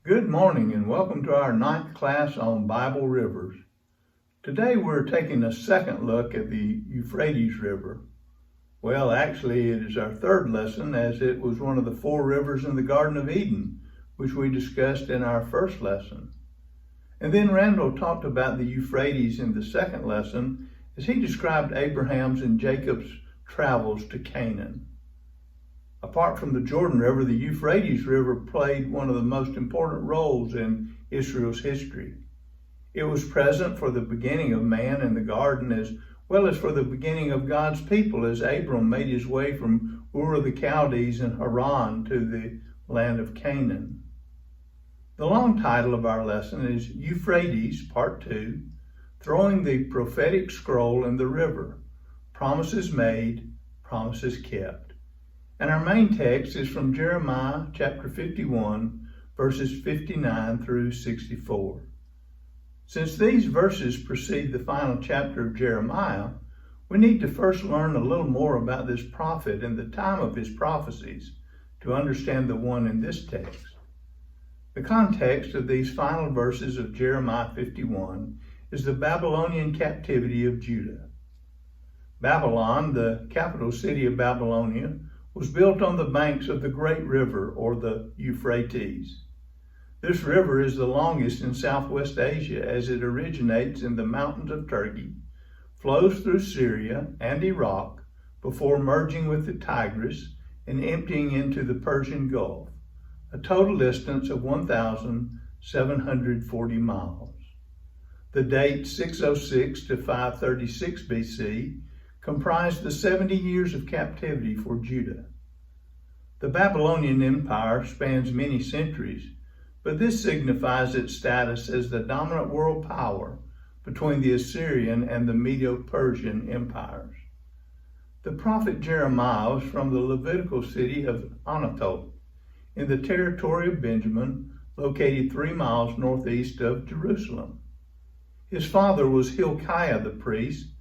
Good morning and welcome to our 9th class on Bible rivers. Today we're taking a second look at the Euphrates River. Well, actually it is our third lesson, as it was one of the 4 rivers in the Garden of Eden, which we discussed in our first lesson. And then Randall talked about the Euphrates in the second lesson as he described Abraham's and Jacob's travels to Canaan. Apart from the Jordan River, the Euphrates River played one of the most important roles in Israel's history. It was present for the beginning of man in the garden, as well as for the beginning of God's people as Abram made his way from Ur of the Chaldees in Haran to the land of Canaan. The long title of our lesson is Euphrates, Part 2, Throwing the Prophetic Scroll in the River, Promises Made, Promises Kept. And our main text is from Jeremiah chapter 51, verses 59 through 64. Since these verses precede the final chapter of Jeremiah, we need to first learn a little more about this prophet and the time of his prophecies to understand the one in this text. The context of these final verses of Jeremiah 51 is the Babylonian captivity of Judah. Babylon, the capital city of Babylonia, was built on the banks of the great river, or the Euphrates. This river is the longest in Southwest Asia, as it originates in the mountains of Turkey, flows through Syria and Iraq before merging with the Tigris and emptying into the Persian Gulf, a total distance of 1,740 miles. The date 606 to 536 BC comprised the 70 years of captivity for Judah. The Babylonian Empire spans many centuries, but this signifies its status as the dominant world power between the Assyrian and the Medo-Persian empires. The prophet Jeremiah was from the Levitical city of Anathoth, in the territory of Benjamin, located 3 miles northeast of Jerusalem. His father was Hilkiah the priest,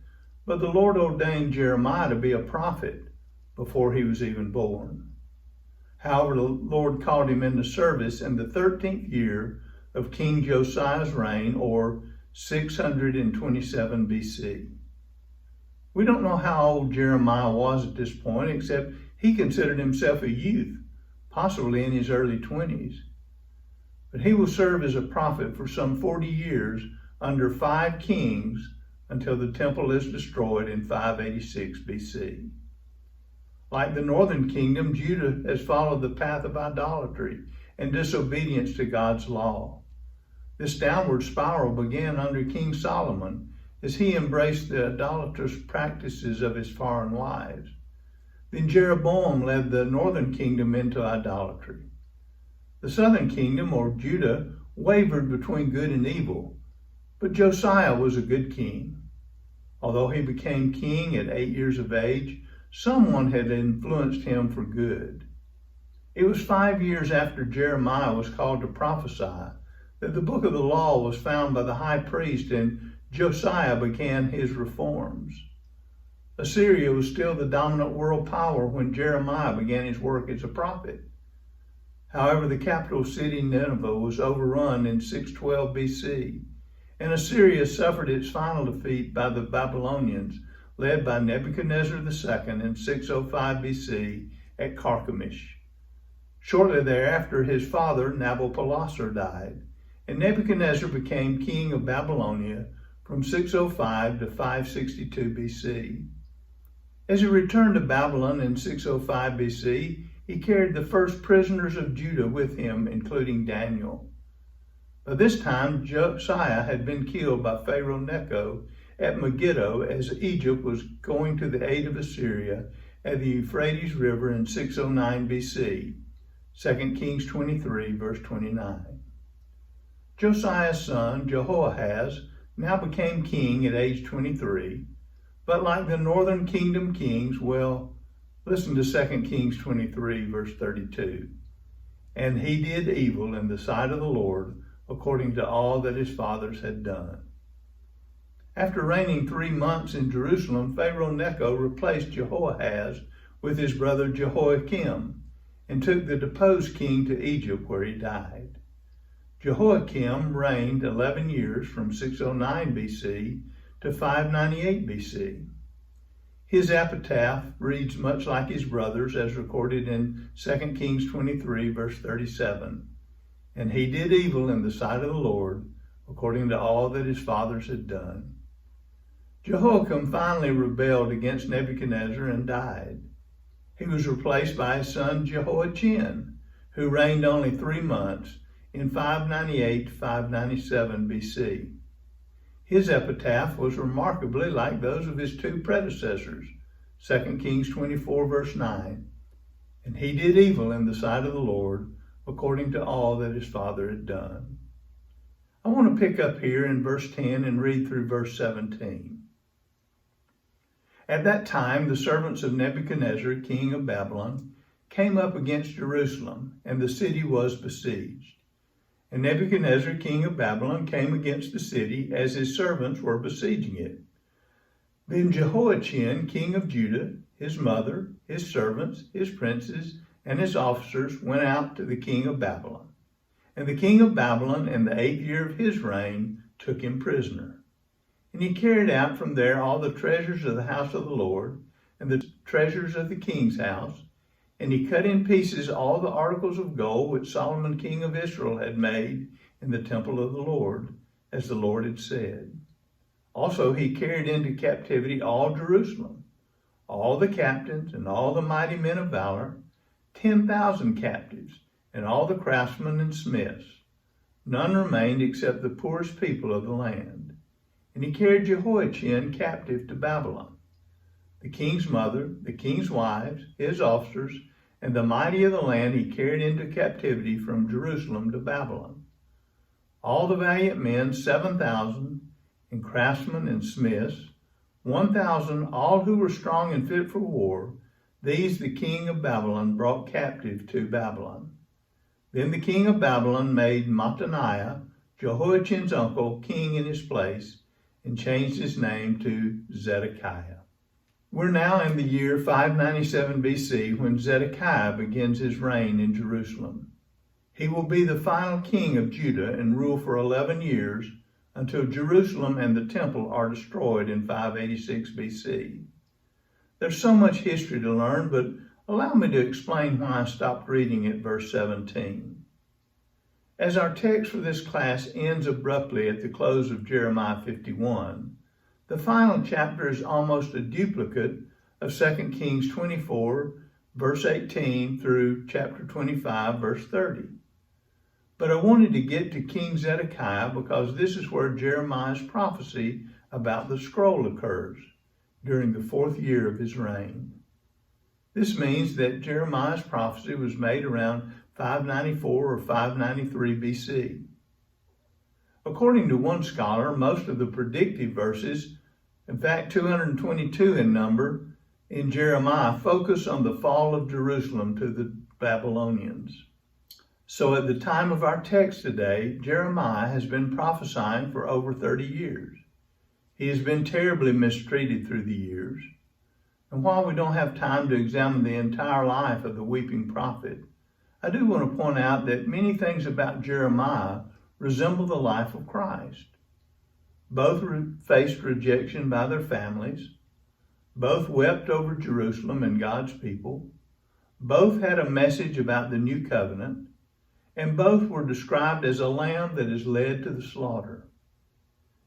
but the Lord ordained Jeremiah to be a prophet before he was even born. However, the Lord called him into service in the 13th year of King Josiah's reign, or 627 BC. We don't know how old Jeremiah was at this point, except he considered himself a youth, possibly in his early 20s. But he will serve as a prophet for some 40 years under 5 kings until the temple is destroyed in 586 BC. Like the northern kingdom, Judah has followed the path of idolatry and disobedience to God's law. This downward spiral began under King Solomon as he embraced the idolatrous practices of his foreign wives. Then Jeroboam led the northern kingdom into idolatry. The southern kingdom, or Judah, wavered between good and evil, but Josiah was a good king. Although he became king at 8 years of age, someone had influenced him for good. It was 5 years after Jeremiah was called to prophesy that the book of the law was found by the high priest, and Josiah began his reforms. Assyria was still the dominant world power when Jeremiah began his work as a prophet. However, the capital city Nineveh was overrun in 612 BC, and Assyria suffered its final defeat by the Babylonians, led by Nebuchadnezzar II in 605 BC at Carchemish. Shortly thereafter, his father Nabopolassar died, and Nebuchadnezzar became king of Babylonia from 605 to 562 BC. As he returned to Babylon in 605 BC, he carried the first prisoners of Judah with him, including Daniel. By this time, Josiah had been killed by Pharaoh Necho at Megiddo as Egypt was going to the aid of Assyria at the Euphrates River in 609 BC, 2 Kings 23, verse 29. Josiah's son, Jehoahaz, now became king at age 23, but like the northern kingdom kings, well, listen to 2 Kings 23, verse 32. And he did evil in the sight of the Lord, according to all that his fathers had done. After reigning 3 months in Jerusalem, Pharaoh Necho replaced Jehoahaz with his brother Jehoiakim and took the deposed king to Egypt, where he died. Jehoiakim reigned 11 years from 609 BC to 598 BC. His epitaph reads much like his brothers, as recorded in 2 Kings 23, verse 37. And he did evil in the sight of the Lord, according to all that his fathers had done. Jehoiakim finally rebelled against Nebuchadnezzar and died. He was replaced by his son Jehoiachin, who reigned only 3 months in 598 to 597 BC. His epitaph was remarkably like those of his two predecessors, 2 Kings 24, verse 9. And he did evil in the sight of the Lord, according to all that his father had done. I want to pick up here in verse 10 and read through verse 17. At that time, the servants of Nebuchadnezzar, king of Babylon, came up against Jerusalem, and the city was besieged. And Nebuchadnezzar, king of Babylon, came against the city as his servants were besieging it. Then Jehoiachin, king of Judah, his mother, his servants, his princes, and his officers went out to the king of Babylon. And the king of Babylon, in the 8th year of his reign, took him prisoner. And he carried out from there all the treasures of the house of the Lord, and the treasures of the king's house. And he cut in pieces all the articles of gold which Solomon king of Israel had made in the temple of the Lord, as the Lord had said. Also he carried into captivity all Jerusalem, all the captains and all the mighty men of valor, 10,000 captives, and all the craftsmen and smiths. None remained except the poorest people of the land. And he carried Jehoiachin captive to Babylon. The king's mother, the king's wives, his officers, and the mighty of the land he carried into captivity from Jerusalem to Babylon. All the valiant men, 7,000, and craftsmen and smiths, 1,000, all who were strong and fit for war, these the king of Babylon brought captive to Babylon. Then the king of Babylon made Mattaniah, Jehoiachin's uncle, king in his place, and changed his name to Zedekiah. We're now in the year 597 BC when Zedekiah begins his reign in Jerusalem. He will be the final king of Judah and rule for 11 years until Jerusalem and the temple are destroyed in 586 BC. There's so much history to learn, but allow me to explain why I stopped reading at verse 17. As our text for this class ends abruptly at the close of Jeremiah 51, the final chapter is almost a duplicate of 2 Kings 24, verse 18 through chapter 25, verse 30. But I wanted to get to King Zedekiah because this is where Jeremiah's prophecy about the scroll occurs, during the 4th year of his reign. This means that Jeremiah's prophecy was made around 594 or 593 BC. According to one scholar, most of the predictive verses, in fact 222 in number, in Jeremiah focus on the fall of Jerusalem to the Babylonians. So at the time of our text today, Jeremiah has been prophesying for over 30 years. He has been terribly mistreated through the years. And while we don't have time to examine the entire life of the weeping prophet, I do want to point out that many things about Jeremiah resemble the life of Christ. Both faced rejection by their families. Both wept over Jerusalem and God's people. Both had a message about the new covenant. And both were described as a lamb that is led to the slaughter.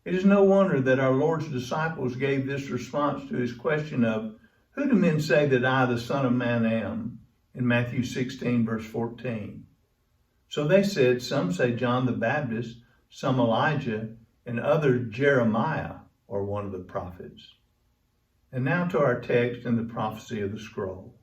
It is no wonder that our Lord's disciples gave this response to his question of, "Who do men say that I, the Son of Man, am?" in Matthew 16, verse 14. So they said, some say John the Baptist, some Elijah, and others Jeremiah, or one of the prophets. And now to our text and the prophecy of the scroll.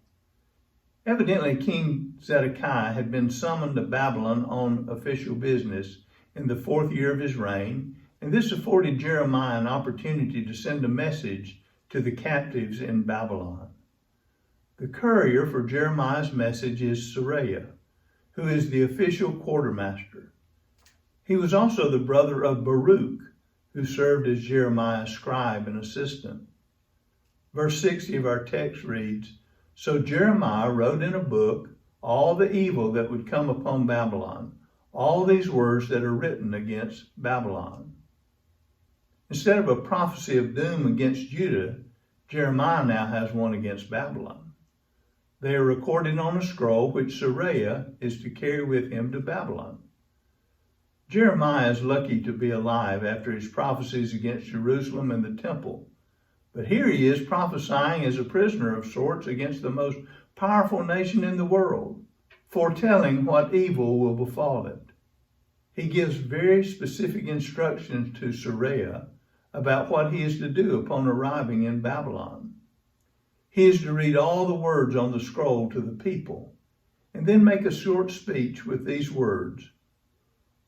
Evidently, King Zedekiah had been summoned to Babylon on official business in the 4th year of his reign, and this afforded Jeremiah an opportunity to send a message to the captives in Babylon. The courier for Jeremiah's message is Seraiah, who is the official quartermaster. He was also the brother of Baruch, who served as Jeremiah's scribe and assistant. Verse 60 of our text reads, "So Jeremiah wrote in a book all the evil that would come upon Babylon, all these words that are written against Babylon. Instead of a prophecy of doom against Judah, Jeremiah now has one against Babylon. They are recorded on a scroll which Seraiah is to carry with him to Babylon. Jeremiah is lucky to be alive after his prophecies against Jerusalem and the temple. But here he is prophesying as a prisoner of sorts against the most powerful nation in the world, foretelling what evil will befall it. He gives very specific instructions to Seraiah about what he is to do upon arriving in Babylon. He is to read all the words on the scroll to the people, and then make a short speech with these words: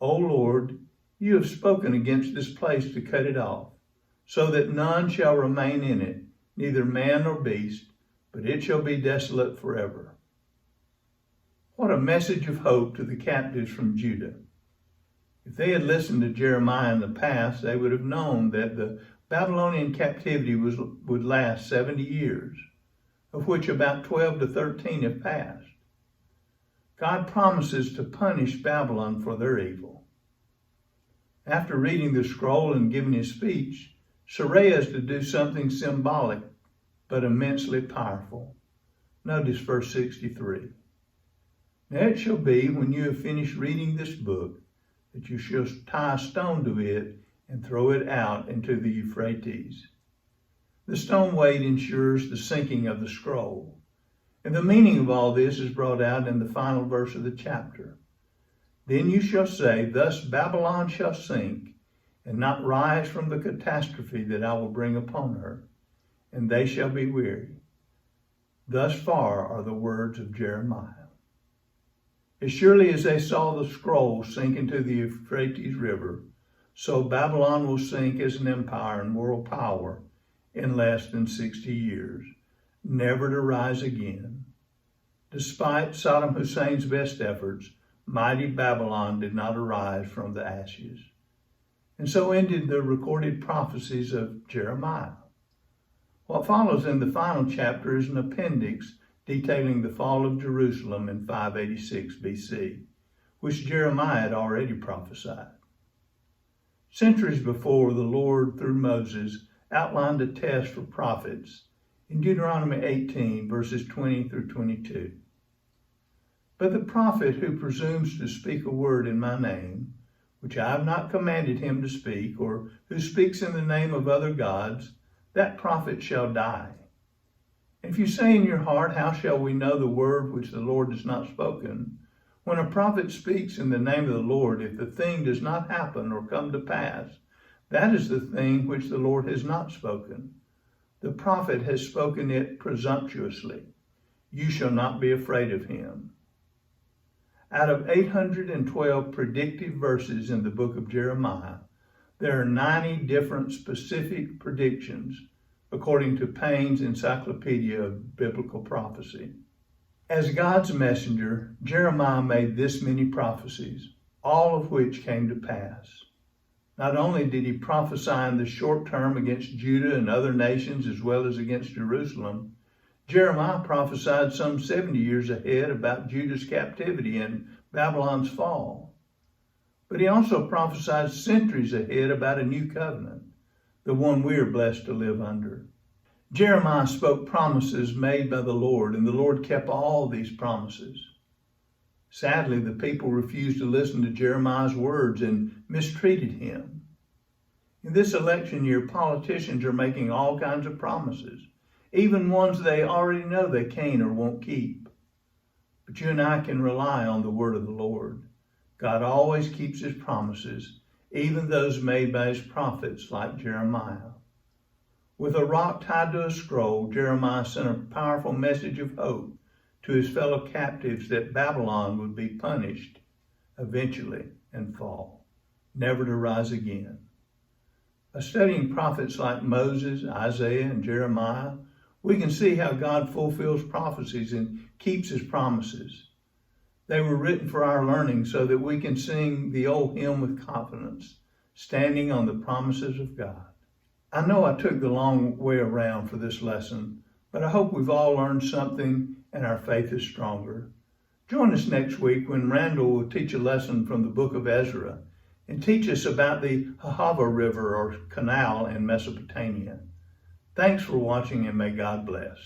O Lord, you have spoken against this place to cut it off, so that none shall remain in it, neither man nor beast, but it shall be desolate forever. What a message of hope to the captives from Judah. If they had listened to Jeremiah in the past, they would have known that the Babylonian captivity would last 70 years, of which about 12 to 13 have passed. God promises to punish Babylon for their evil. After reading the scroll and giving his speech, Seraiah is to do something symbolic but immensely powerful. Notice verse 63. Now it shall be, when you have finished reading this book, that you shall tie a stone to it and throw it out into the Euphrates. The stone weight ensures the sinking of the scroll. And the meaning of all this is brought out in the final verse of the chapter. Then you shall say, thus Babylon shall sink, and not rise from the catastrophe that I will bring upon her, and they shall be weary. Thus far are the words of Jeremiah. As surely as they saw the scroll sink into the Euphrates River, so Babylon will sink as an empire and world power in less than 60 years, never to rise again. Despite Saddam Hussein's best efforts, mighty Babylon did not arise from the ashes. And so ended the recorded prophecies of Jeremiah. What follows in the final chapter is an appendix detailing the fall of Jerusalem in 586 BC, which Jeremiah had already prophesied. Centuries before, the Lord, through Moses, outlined a test for prophets in Deuteronomy 18, verses 20 through 22. But the prophet who presumes to speak a word in my name, which I have not commanded him to speak, or who speaks in the name of other gods, that prophet shall die. If you say in your heart, how shall we know the word which the Lord has not spoken? When a prophet speaks in the name of the Lord, if the thing does not happen or come to pass, that is the thing which the Lord has not spoken. The prophet has spoken it presumptuously. You shall not be afraid of him. Out of 812 predictive verses in the book of Jeremiah, there are 90 different specific predictions, according to Payne's Encyclopedia of Biblical Prophecy. As God's messenger, Jeremiah made this many prophecies, all of which came to pass. Not only did he prophesy in the short term against Judah and other nations as well as against Jerusalem, Jeremiah prophesied some 70 years ahead about Judah's captivity and Babylon's fall. But he also prophesied centuries ahead about a new covenant, the one we are blessed to live under. Jeremiah spoke promises made by the Lord, and the Lord kept all these promises. Sadly, the people refused to listen to Jeremiah's words and mistreated him. In this election year, politicians are making all kinds of promises, even ones they already know they can't or won't keep. But you and I can rely on the word of the Lord. God always keeps his promises, even those made by his prophets like Jeremiah. With a rock tied to a scroll, Jeremiah sent a powerful message of hope to his fellow captives that Babylon would be punished eventually and fall, never to rise again. By studying prophets like Moses, Isaiah, and Jeremiah, we can see how God fulfills prophecies and keeps his promises. They were written for our learning so that we can sing the old hymn with confidence, standing on the promises of God. I know I took the long way around for this lesson, but I hope we've all learned something and our faith is stronger. Join us next week when Randall will teach a lesson from the book of Ezra and teach us about the Ahava River or Canal in Mesopotamia. Thanks for watching, and may God bless.